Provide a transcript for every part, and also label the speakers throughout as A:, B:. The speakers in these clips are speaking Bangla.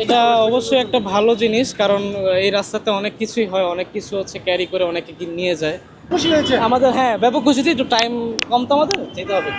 A: এটা অবশ্যই একটা ভালো জিনিস, কারণ এই রাস্তাতে অনেক কিছুই হয়, অনেক কিছু হচ্ছে ক্যারি করে অনেকে নিয়ে যায়।
B: খুশি হয়েছে।
A: আমাদের হ্যাঁ ব্যাপক খুশিতে একটু টাইম কম তো আমাদের যেতে হবে।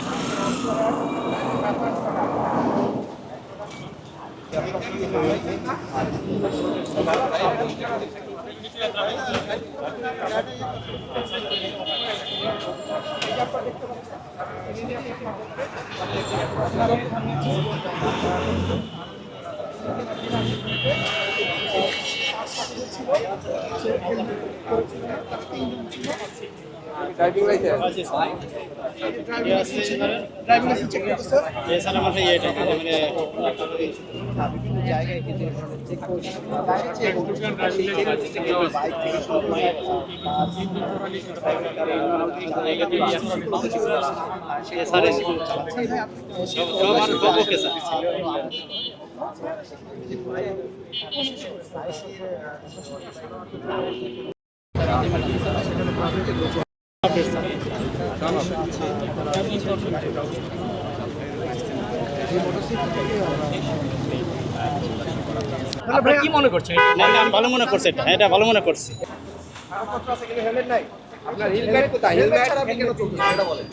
B: ড্রাইভিং লাইসেন্স চেক করতেছে।
C: বিভিন্ন জায়গায় কিন্তু চেক
A: আপনি কি মনে করছেন? আমি ভালো মনে করছি, এটা ভালো মনে করছি।
B: হেলমেট নাই। আপনার হেলমেট কোথায়? হেলমেট ছাড়া আপনি কেন চলতেছেন এটা বলেন।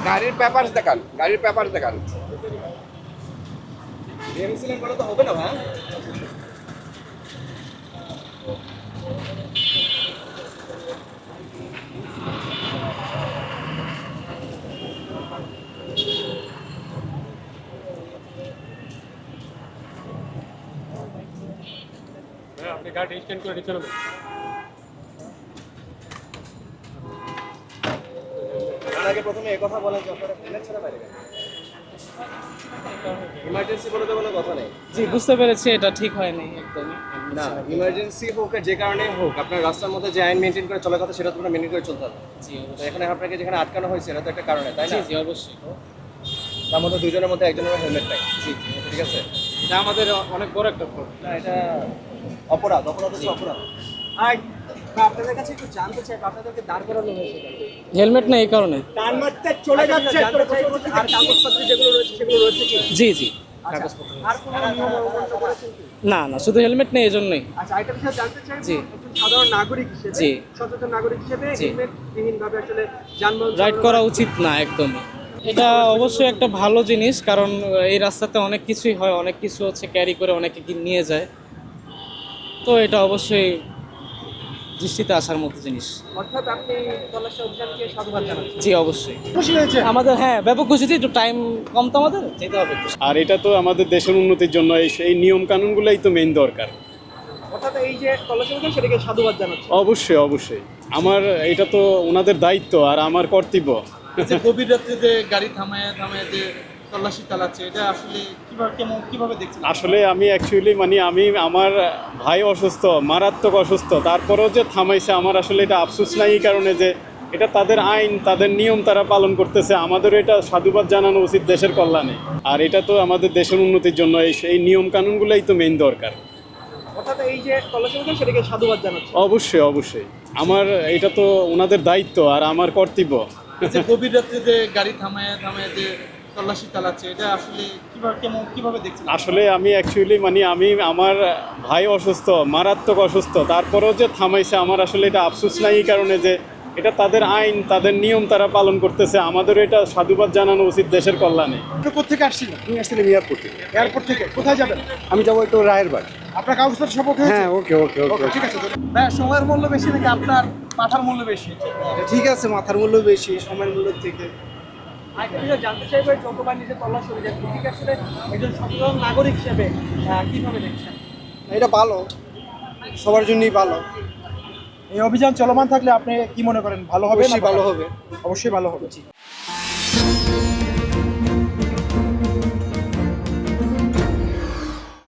B: গাড়ির পেপারস দেখান, গাড়ির পেপারস দেখান। এমসিলেন বলে তো হবে না ভাই।
D: আপনি গাড়ি স্ট্যান্ড করে নিচে নামেন।
B: আগে প্রথমে এই কথা বলেন যে আপনারা হেলমেট ছাড়া বাইরে গেলেন। ইমার্জেন্সি বলে তো কোনো কথা নেই।
A: জি, বুঝতে পেরেছি, এটা ঠিক হয়নি একদমই।
B: না, ইমার্জেন্সি হোক আর যে কারণে হোক, আপনার রাস্তার মধ্যে যে আইন মেনটেন করে চলার কথা সেটা তো মেনটেন করে চলতে হবে।
A: জি
B: তো এখানে আপনাকে যেখানে আটকানো হয়েছে এটা তো একটা কারণে, তাই
A: জি
B: না?
A: জি অবশ্যই।
B: তার মধ্যে দুইজনের মধ্যে একজনের হেলমেট নাই।
A: জি
B: ঠিক আছে?
A: এটা আমাদের অনেক বড় একটা ফল্ট।
B: না, এটা অপরাধ হচ্ছে অপরাধ।
C: আর আপনাদের কাছে একটু জানতে চাই, আপনাদেরকে দাঁড় করানো হয়েছে
A: হেলমেট নেই এই কারণে।
C: তার মধ্যে চলে যাচ্ছে আর কাগজপত্র যেগুলো রয়েছে সেগুলো রয়েছে কি?
A: জি জি,
C: আচ্ছা,
A: কাগজপত্র।
C: আর কোনো নিয়ম অবলম্বন করেছেন কি?
A: না না, শুধু হেলমেট নেই এজন্যই।
C: আচ্ছা, এটা বিষয়ে জানতে চাই
A: জি।
C: একজন সাধারণ নাগরিক হিসেবে,
A: জি।
C: সচেতন নাগরিক হিসেবে
A: জি।
C: হেলমেট বিহীনভাবে আসলে যানবাহন
A: রাইড করা উচিত না একদমই। এটা অবশ্যই একটা ভালো জিনিস, কারণ এই রাস্তাতে অনেক কিছুই হয়, অনেক কিছু হচ্ছে ক্যারি করে অনেকে নিয়ে যায়। তো এটা অবশ্যই দৃষ্টিতে আসার মতো জিনিস।
C: অর্থাৎ আপনি তল্লাশি অভিযানকে সাধুবাদ জানাচ্ছেন।
A: জি অবশ্যই।
B: খুশি হয়েছে।
A: আমাদের হ্যাঁ ব্যাপক খুশিতে একটু টাইম কম তো আমাদের যেতে হবে।
D: আর এটা তো আমাদের দেশের উন্নতির জন্য এই নিয়ম কানুনগুলোই তো মেইন দরকার।
C: অর্থাৎ এই যে তল্লাশি অভিযান সেটাকে সাধুবাদ জানাচ্ছেন।
D: অবশ্যই অবশ্যই, আমার এটা তো ওনাদের দায়িত্ব আর আমার কর্তব্য।
E: যে গভীর রাত্রিতে গাড়ি থামায় যে তল্লাশি চালাচ্ছে, এটা আসলে কিভাবে দেখছেন?
D: আসলে আমি অ্যাকচুয়ালি আমি আমার ভাই অসুস্থ, মারাত্মক অসুস্থ, তারপরেও যে থামাইছে আমার আসলে এটা আফসোস নাই, এই কারণে যে এটা তাদের আইন, তাদের নিয়ম তারা পালন করতেছে, আমাদেরও এটা সাধুবাদ জানানো উচিত দেশের কল্যাণে। আর এটা তো আমাদের দেশের উন্নতির জন্য এই নিয়ম কানুনগুলোই তো মেইন দরকার।
C: অর্থাৎ এই যে তল্লাশি অভিযান সেটাকে সাধুবাদ জানাচ্ছেন।
D: অবশ্যই অবশ্যই, আমার এটা তো ওনাদের দায়িত্ব আর আমার কর্তব্য।
E: যে গভীর রাত্রিতে গাড়ি থামায় যে তল্লাশি চালাচ্ছে, এটা আসলে কিভাবে দেখছেন?
D: আসলে আমি অ্যাকচুয়ালি আমি আমার ভাই অসুস্থ, মারাত্মক অসুস্থ, তারপরেও যে থামাইছে আমার আসলে এটা আফসোস নাই, এই কারণে যে এটা তাদের আইন, তাদের নিয়ম তারা পালন করতেছে, আমাদেরও এটা সাধুবাদ জানানো উচিত দেশের কল্যাণে।
B: আপনি কোথেকে আসছিলেন?
F: আমি আসছিলাম এয়ারপোর্ট থেকে।
B: এয়ারপোর্ট থেকে কোথায় যাবেন?
F: আমি যাবো একটু রায়েরবাগ।
B: আপনার কাগজপত্র সব ওকে হয়েছে?
F: হ্যাঁ, ওকে ওকে ওকে
B: ঠিক আছে।
C: ভাই, সময়ের মূল্য বেশি নাকি আপনার মাথার মূল্য বেশি?
F: ঠিক আছে, মাথার মূল্য বেশি সময়ের মূল্য থেকে।
C: আরেকটা বিষয় জানতে চাইবো, যতবার নিজে তল্লাশি অভিযান ঠিক আসলে একজন সচেতন নাগরিক হিসেবে কিভাবে দেখছেন?
F: এটা ভালো, সবার জন্যই ভালো।
B: এই অভিযান চলমান থাকলে আপনি কি মনে করেন, ভালো হবে না?
F: অবশ্যই ভালো হবে।
B: অবশ্যই ভালো হবে।